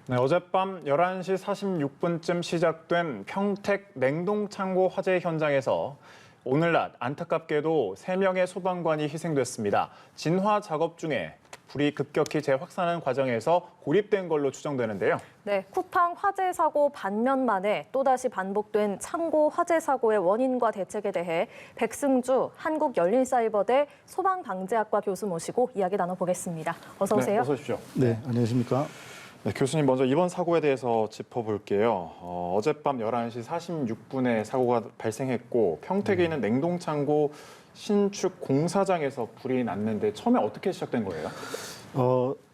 네, 어젯밤 11시 46분쯤 시작된 평택 냉동창고 화재 현장에서 오늘 낮 안타깝게도 3명의 소방관이 희생됐습니다. 진화 작업 중에 불이 급격히 재확산하는 과정에서 고립된 걸로 추정되는데요. 네, 쿠팡 화재 사고 반년 만에 또다시 반복된 창고 화재 사고의 원인과 대책에 대해 백승주 한국열린사이버대 소방방재학과 교수 모시고 이야기 나눠보겠습니다. 어서 오세요. 네, 어서 오십시오. 네, 안녕하십니까. 네, 교수님 먼저 이번 사고에 대해서 짚어볼게요. 어젯밤 11시 46분에 사고가 발생했고 평택에 있는 냉동창고 신축 공사장에서 불이 났는데 처음에 어떻게 시작된 거예요?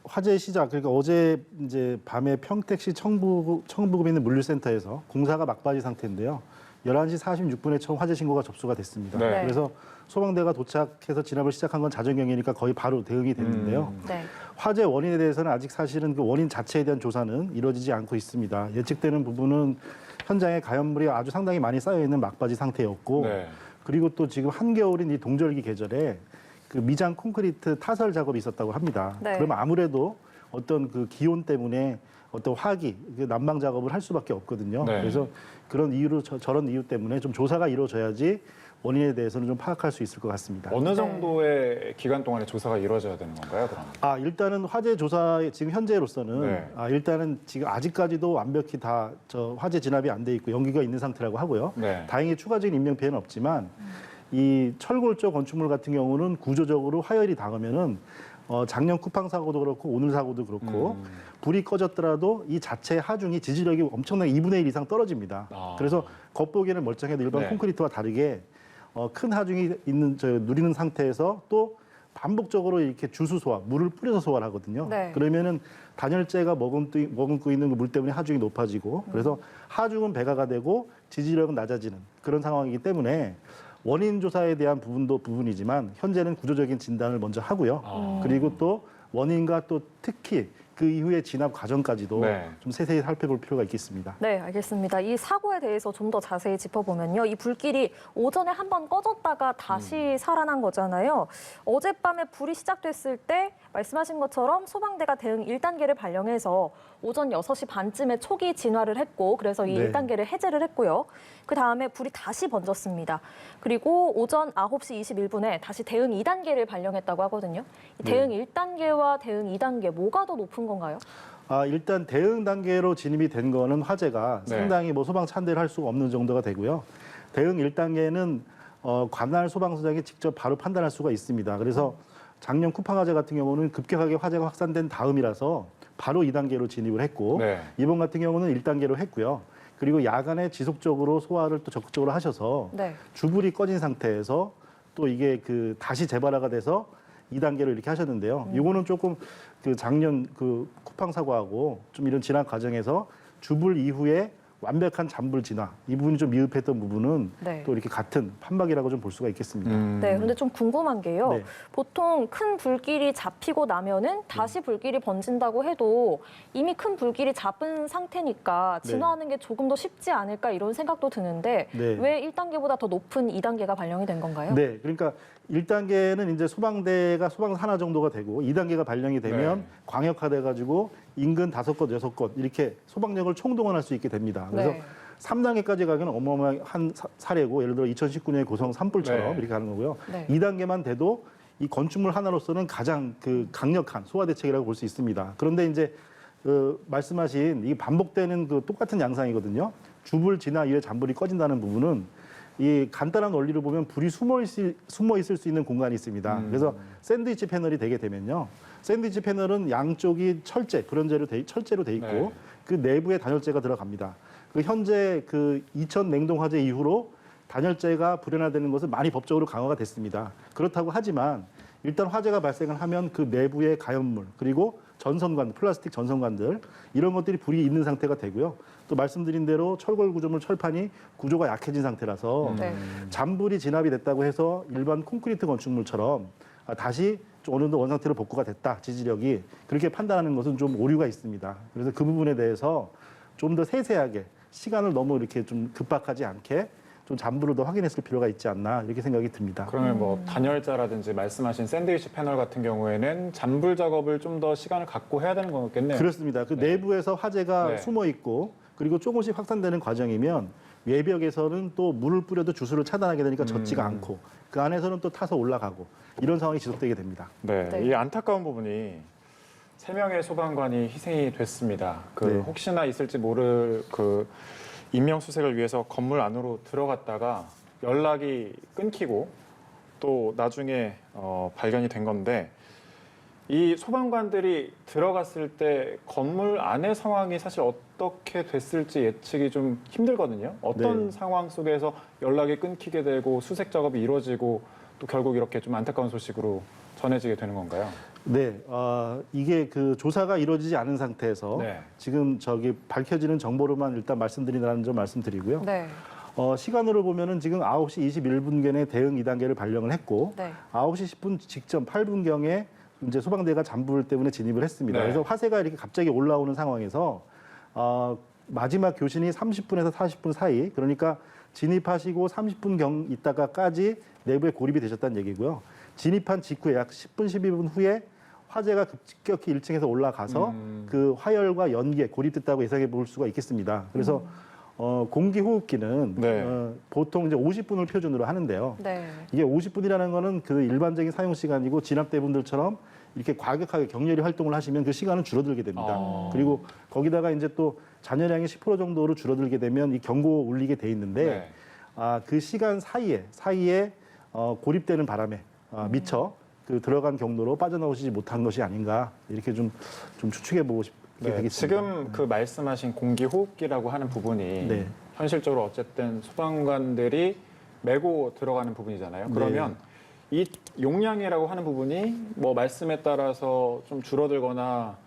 화재 시작, 그러니까 어제 이제 밤에 평택시 청부급에 있는 물류센터에서 공사가 막바지 상태인데요. 11시 46분에 처음 화재 신고가 접수가 됐습니다. 네. 그래서 소방대가 도착해서 진압을 시작한 건 자정경이니까 거의 바로 대응이 됐는데요. 네. 화재 원인에 대해서는 아직 사실은 그 원인 자체에 대한 조사는 이루어지지 않고 있습니다. 예측되는 부분은 현장에 가연물이 아주 상당히 많이 쌓여 있는 막바지 상태였고, 네. 그리고 또 지금 한겨울인 이 동절기 계절에 그 미장 콘크리트 타설 작업이 있었다고 합니다. 네. 그러면 아무래도 어떤 그 기온 때문에 어떤 화기, 난방 작업을 할 수밖에 없거든요. 네. 그래서 그런 이유로 저런 이유 때문에 좀 조사가 이루어져야지 원인에 대해서는 좀 파악할 수 있을 것 같습니다. 어느 정도의 기간 동안에 조사가 이루어져야 되는 건가요, 그럼? 일단은 화재 조사 지금 현재로서는 네. 일단은 지금 아직까지도 완벽히 다 화재 진압이 안 돼 있고 연기가 있는 상태라고 하고요. 네. 다행히 추가적인 인명 피해는 없지만 이 철골조 건축물 같은 경우는 구조적으로 화열이 당하면은 작년 쿠팡 사고도 그렇고 오늘 사고도 그렇고 불이 꺼졌더라도 이 자체 하중이 지지력이 엄청나게 2분의 1 이상 떨어집니다. 아. 그래서 겉보기에는 멀쩡해도 일반 네. 콘크리트와 다르게 큰 하중이 누리는 상태에서 또 반복적으로 이렇게 주수 소화, 물을 뿌려서 소화를 하거든요. 네. 그러면은 단열재가 머금고 있는 그 물 때문에 하중이 높아지고 그래서 하중은 배가가 되고 지지력은 낮아지는 그런 상황이기 때문에 원인 조사에 대한 부분이지만 현재는 구조적인 진단을 먼저 하고요. 그리고 또 원인과 또 특히 그 이후의 진압 과정까지도 네. 좀 세세히 살펴볼 필요가 있겠습니다. 네, 알겠습니다. 이 사고에 대해서 좀 더 자세히 짚어보면요. 이 불길이 오전에 한번 꺼졌다가 다시 살아난 거잖아요. 어젯밤에 불이 시작됐을 때 말씀하신 것처럼 소방대가 대응 1단계를 발령해서 오전 6시 반쯤에 초기 진화를 했고 그래서 이 네. 1단계를 해제를 했고요. 그다음에 불이 다시 번졌습니다. 그리고 오전 9시 21분에 다시 대응 2단계를 발령했다고 하거든요. 이 대응 1단계와 대응 2단계 뭐가 더 높은 건가요? 일단 대응 단계로 진입이 된 거는 화재가 네. 상당히 소방 찬대를 할 수가 없는 정도가 되고요. 대응 1단계는 관할 소방서장이 직접 바로 판단할 수가 있습니다. 그래서 작년 쿠팡 화재 같은 경우는 급격하게 화재가 확산된 다음이라서 바로 2단계로 진입을 했고 네. 이번 같은 경우는 1단계로 했고요. 그리고 야간에 지속적으로 소화를 또 적극적으로 하셔서 네. 주불이 꺼진 상태에서 또 이게 그 다시 재발화가 돼서 2단계로 이렇게 하셨는데요. 이거는 조금 그 작년 그 쿠팡 사고하고 좀 이런 진압 과정에서 주불 이후에 완벽한 잔불 진화 이 부분이 좀 미흡했던 부분은 네. 또 이렇게 같은 판박이라고 좀 볼 수가 있겠습니다. 네, 근데 좀 궁금한 게요. 네. 보통 큰 불길이 잡히고 나면은 다시 불길이 번진다고 해도 이미 큰 불길이 잡은 상태니까 네. 진화하는 게 조금 더 쉽지 않을까 이런 생각도 드는데 네. 왜 1단계보다 더 높은 2단계가 발령이 된 건가요? 네, 그러니까 1단계는 이제 소방대가 소방 산하 정도가 되고 2단계가 발령이 되면 네. 광역화돼가지고 인근 5곳, 6곳 이렇게 소방력을 총동원할 수 있게 됩니다. 그래서 네. 3단계까지 3단계까지 가기는 어마어마한 사례고 예를 들어 2019년에 고성 산불처럼 네. 이렇게 하는 거고요. 네. 2단계만 돼도 이 건축물 하나로서는 가장 그 강력한 소화 대책이라고 볼 수 있습니다. 그런데 이제 말씀하신 이 반복되는 그 똑같은 양상이거든요. 주불 진화 이후에 잔불이 꺼진다는 부분은 이 간단한 원리로 보면 불이 숨어 있을 수 있는 공간이 있습니다. 그래서 샌드위치 패널이 되게 되면요. 샌드위치 패널은 양쪽이 불연제로 철제로 돼 있고 네. 그 내부에 단열재가 들어갑니다. 그 현재 그 이천 냉동 화재 이후로 단열재가 불연화되는 것은 많이 법적으로 강화가 됐습니다. 그렇다고 하지만 일단 화재가 발생을 하면 그 내부의 가연물 그리고 플라스틱 전선관들 이런 것들이 불이 있는 상태가 되고요. 또 말씀드린 대로 철골 구조물 철판이 구조가 약해진 상태라서 네. 잔불이 진압이 됐다고 해서 일반 콘크리트 건축물처럼 다시 어느 정도 원상태로 복구가 됐다 지지력이 그렇게 판단하는 것은 좀 오류가 있습니다. 그래서 그 부분에 대해서 좀 더 세세하게 시간을 너무 이렇게 좀 급박하지 않게 좀 잔부를 더 확인했을 필요가 있지 않나 이렇게 생각이 듭니다. 그러면 뭐 단열재라든지 말씀하신 샌드위치 패널 같은 경우에는 잔불 작업을 좀 더 시간을 갖고 해야 되는 거겠네요. 그렇습니다. 그 네. 내부에서 화재가 네. 숨어 있고 그리고 조금씩 확산되는 과정이면 외벽에서는 또 물을 뿌려도 주수를 차단하게 되니까 젖지가 않고 그 안에서는 또 타서 올라가고 이런 상황이 지속되게 됩니다. 네, 네. 이 안타까운 부분이 3명의 소방관이 희생이 됐습니다. 그 네. 혹시나 있을지 모를 그 인명 수색을 위해서 건물 안으로 들어갔다가 연락이 끊기고 또 나중에 발견이 된 건데 이 소방관들이 들어갔을 때 건물 안의 상황이 사실 어떻게 됐을지 예측이 좀 힘들거든요. 어떤 네. 상황 속에서 연락이 끊기게 되고 수색 작업이 이루어지고 또 결국 이렇게 좀 안타까운 소식으로 전해지게 되는 건가요? 네, 이게 그 조사가 이루어지지 않은 상태에서 네. 지금 밝혀지는 정보로만 일단 말씀드린다는 점 말씀드리고요. 네. 시간으로 보면은 지금 9시 21분경에 대응 2단계를 발령을 했고 네. 9시 10분 직전 8분경에 이제 소방대가 잔불 때문에 진입을 했습니다. 네. 그래서 화재가 이렇게 갑자기 올라오는 상황에서 마지막 교신이 30분에서 40분 사이, 그러니까 진입하시고 30분경 있다가까지 내부에 고립이 되셨다는 얘기고요. 진입한 직후에 약 10분, 12분 후에 화재가 급격히 1층에서 올라가서 그 화열과 연기에 고립됐다고 예상해 볼 수가 있겠습니다. 그래서 공기호흡기는 네. 보통 이제 50분을 표준으로 하는데요. 네. 이게 50분이라는 거는 그 일반적인 사용 시간이고 진압대분들처럼 이렇게 과격하게 격렬히 활동을 하시면 그 시간은 줄어들게 됩니다. 그리고 거기다가 이제 또 잔여량이 10% 정도로 줄어들게 되면 이 경고 울리게 돼 있는데 네. 그 시간 사이에 고립되는 바람에 미처 그 들어간 경로로 빠져나오시지 못한 것이 아닌가 이렇게 좀 추측해 보고 싶게 네, 되겠습니다. 지금 그 말씀하신 공기호흡기라고 하는 부분이 네. 현실적으로 어쨌든 소방관들이 메고 들어가는 부분이잖아요. 그러면 이 용량이라고 하는 부분이 뭐 말씀에 따라서 좀 줄어들거나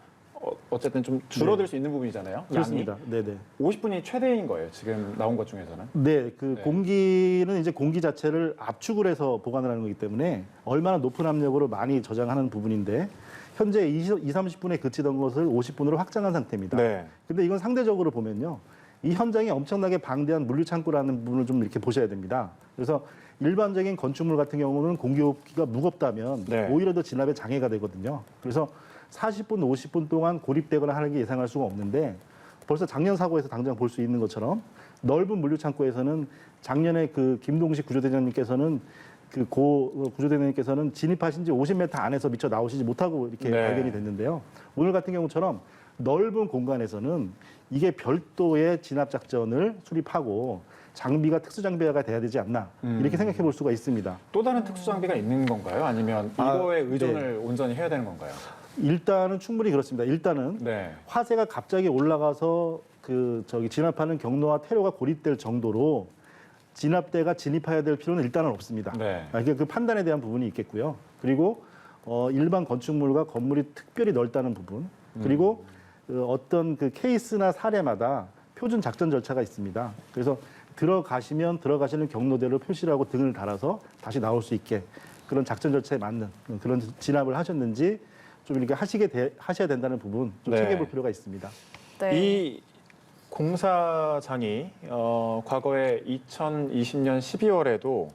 어쨌든 좀 줄어들 수 있는 부분이잖아요. 그렇습니다. 네네. 50분이 최대인 거예요. 지금 나온 것 중에서는. 네, 그 네. 공기는 이제 공기 자체를 압축을 해서 보관을 하는 거기 때문에 얼마나 높은 압력으로 많이 저장하는 부분인데 현재 30분에 그치던 것을 50분으로 확장한 상태입니다. 네. 근데 이건 상대적으로 보면요. 이 현장이 엄청나게 방대한 물류창고라는 부분을 좀 이렇게 보셔야 됩니다. 그래서 일반적인 건축물 같은 경우는 공기호흡기가 무겁다면 네. 오히려 더 진압에 장애가 되거든요. 그래서 40분, 50분 동안 고립되거나 하는 게 예상할 수가 없는데 벌써 작년 사고에서 당장 볼 수 있는 것처럼 넓은 물류창고에서는 작년에 그 김동식 구조대장님께서는 구조대장님께서는 진입하신 지 50m 안에서 미처 나오시지 못하고 이렇게 네. 발견이 됐는데요. 오늘 같은 경우처럼 넓은 공간에서는 이게 별도의 진압 작전을 수립하고 장비가 특수 장비가 돼야 되지 않나 이렇게 생각해 볼 수가 있습니다. 또 다른 특수 장비가 있는 건가요? 아니면 이거에 의존을 온전히 해야 되는 건가요? 일단은 충분히 그렇습니다. 일단은 네. 화재가 갑자기 올라가서 진압하는 경로와 퇴로가 고립될 정도로 진압대가 진입해야 될 필요는 일단은 없습니다. 네. 그러니까 그 판단에 대한 부분이 있겠고요. 그리고 일반 건축물과 건물이 특별히 넓다는 부분, 그리고 어떤 그 케이스나 사례마다 표준 작전 절차가 있습니다. 그래서 들어가시는 경로대로 표시를 하고 등을 달아서 다시 나올 수 있게 그런 작전 절차에 맞는 그런 진압을 하셨는지 좀 이렇게 하셔야 된다는 부분 좀 네. 체크해 볼 필요가 있습니다. 네. 이 공사장이 과거에 2020년 12월에도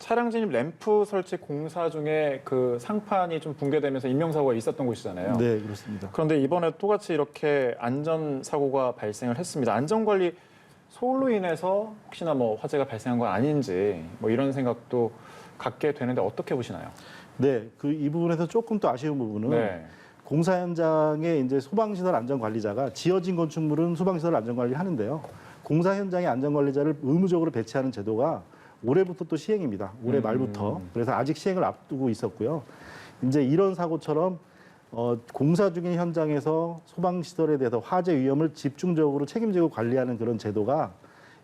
차량 진입 램프 설치 공사 중에 그 상판이 좀 붕괴되면서 인명사고가 있었던 곳이잖아요. 네, 그렇습니다. 그런데 이번에 똑같이 이렇게 안전사고가 발생을 했습니다. 안전관리 소홀로 인해서 혹시나 뭐 화재가 발생한 건 아닌지 뭐 이런 생각도 갖게 되는데 어떻게 보시나요? 네, 이 부분에서 조금 또 아쉬운 부분은 네. 공사 현장에 이제 소방시설 안전관리자가 지어진 건축물은 소방시설 안전관리를 하는데요. 공사 현장에 안전관리자를 의무적으로 배치하는 제도가 올해부터 또 시행입니다. 올해 말부터. 그래서 아직 시행을 앞두고 있었고요. 이제 이런 사고처럼 공사 중인 현장에서 소방시설에 대해서 화재 위험을 집중적으로 책임지고 관리하는 그런 제도가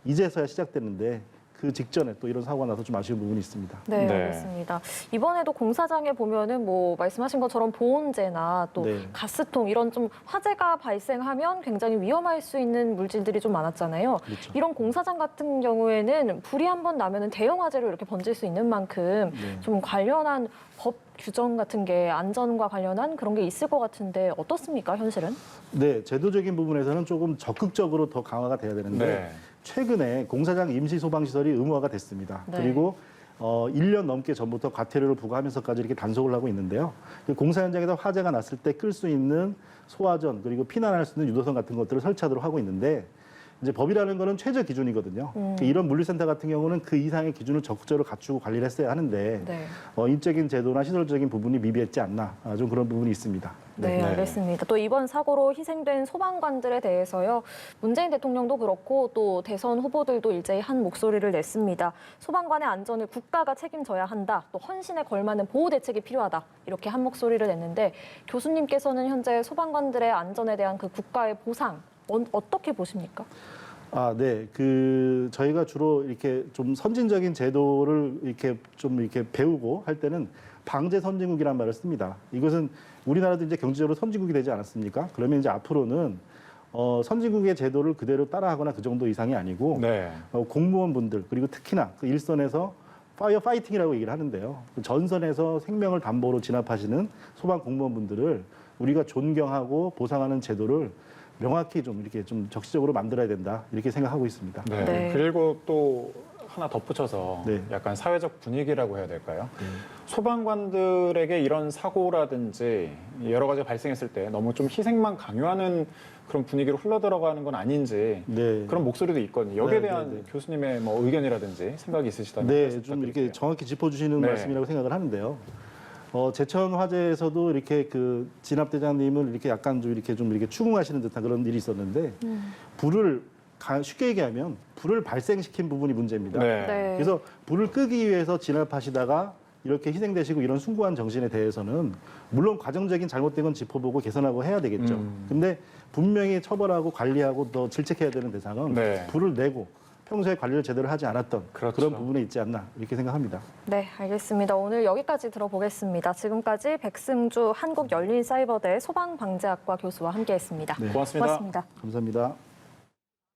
이제서야 시작됐는데 그 직전에 또 이런 사고가 나서 좀 아쉬운 부분이 있습니다. 네, 네. 알겠습니다. 이번에도 공사장에 보면은 뭐 말씀하신 것처럼 보온재나 또 네. 가스통 이런 좀 화재가 발생하면 굉장히 위험할 수 있는 물질들이 좀 많았잖아요. 그렇죠. 이런 공사장 같은 경우에는 불이 한 번 나면은 대형 화재로 이렇게 번질 수 있는 만큼 네. 좀 관련한 법 규정 같은 게 안전과 관련한 그런 게 있을 것 같은데 어떻습니까, 현실은? 네, 제도적인 부분에서는 조금 적극적으로 더 강화가 돼야 되는데 네. 최근에 공사장 임시 소방시설이 의무화가 됐습니다. 네. 그리고 1년 넘게 전부터 과태료를 부과하면서까지 이렇게 단속을 하고 있는데요. 공사 현장에서 화재가 났을 때 끌 수 있는 소화전 그리고 피난할 수 있는 유도선 같은 것들을 설치하도록 하고 있는데 이제 법이라는 거는 최저 기준이거든요. 이런 물류센터 같은 경우는 그 이상의 기준을 적극적으로 갖추고 관리를 했어야 하는데 네. 인적인 제도나 시설적인 부분이 미비했지 않나 좀 그런 부분이 있습니다. 네, 알겠습니다. 또 이번 사고로 희생된 소방관들에 대해서요. 문재인 대통령도 그렇고 또 대선 후보들도 일제히 한 목소리를 냈습니다. 소방관의 안전을 국가가 책임져야 한다. 또 헌신에 걸맞는 보호 대책이 필요하다. 이렇게 한 목소리를 냈는데 교수님께서는 현재 소방관들의 안전에 대한 그 국가의 보상 어떻게 보십니까? 네. 저희가 주로 이렇게 좀 선진적인 제도를 이렇게 배우고 할 때는 방제 선진국이라는 말을 씁니다. 이것은 우리나라도 이제 경제적으로 선진국이 되지 않았습니까? 그러면 이제 앞으로는 선진국의 제도를 그대로 따라하거나 그 정도 이상이 아니고 네. 공무원분들 그리고 특히나 그 일선에서 파이어 파이팅이라고 얘기를 하는데요. 그 전선에서 생명을 담보로 진압하시는 소방 공무원분들을 우리가 존경하고 보상하는 제도를 명확히 좀 이렇게 좀 적시적으로 만들어야 된다 이렇게 생각하고 있습니다. 네. 네. 그리고 또 하나 덧붙여서 네. 약간 사회적 분위기라고 해야 될까요? 소방관들에게 이런 사고라든지 여러 가지가 발생했을 때 너무 좀 희생만 강요하는 그런 분위기로 흘러들어가는 건 아닌지 네. 그런 목소리도 있거든요. 여기에 네, 대한 네, 네. 교수님의 뭐 의견이라든지 생각이 있으시다면 네, 말씀 좀 이렇게 부탁드릴게요. 정확히 짚어주시는 네. 말씀이라고 생각을 하는데요. 제천 화재에서도 이렇게 그 진압대장님을 이렇게 약간 좀 이렇게 추궁하시는 듯한 그런 일이 있었는데 불을 쉽게 얘기하면 불을 발생시킨 부분이 문제입니다. 네. 네. 그래서 불을 끄기 위해서 진압하시다가 이렇게 희생되시고 이런 숭고한 정신에 대해서는 물론 과정적인 잘못된 건 짚어보고 개선하고 해야 되겠죠. 근데 분명히 처벌하고 관리하고 더 질책해야 되는 대상은 네. 불을 내고 평소에 관리를 제대로 하지 않았던 그렇죠. 그런 부분에 있지 않나 이렇게 생각합니다. 네, 알겠습니다. 오늘 여기까지 들어보겠습니다. 지금까지 백승주 한국열린사이버대 소방방재학과 교수와 함께했습니다. 네. 고맙습니다. 고맙습니다. 감사합니다.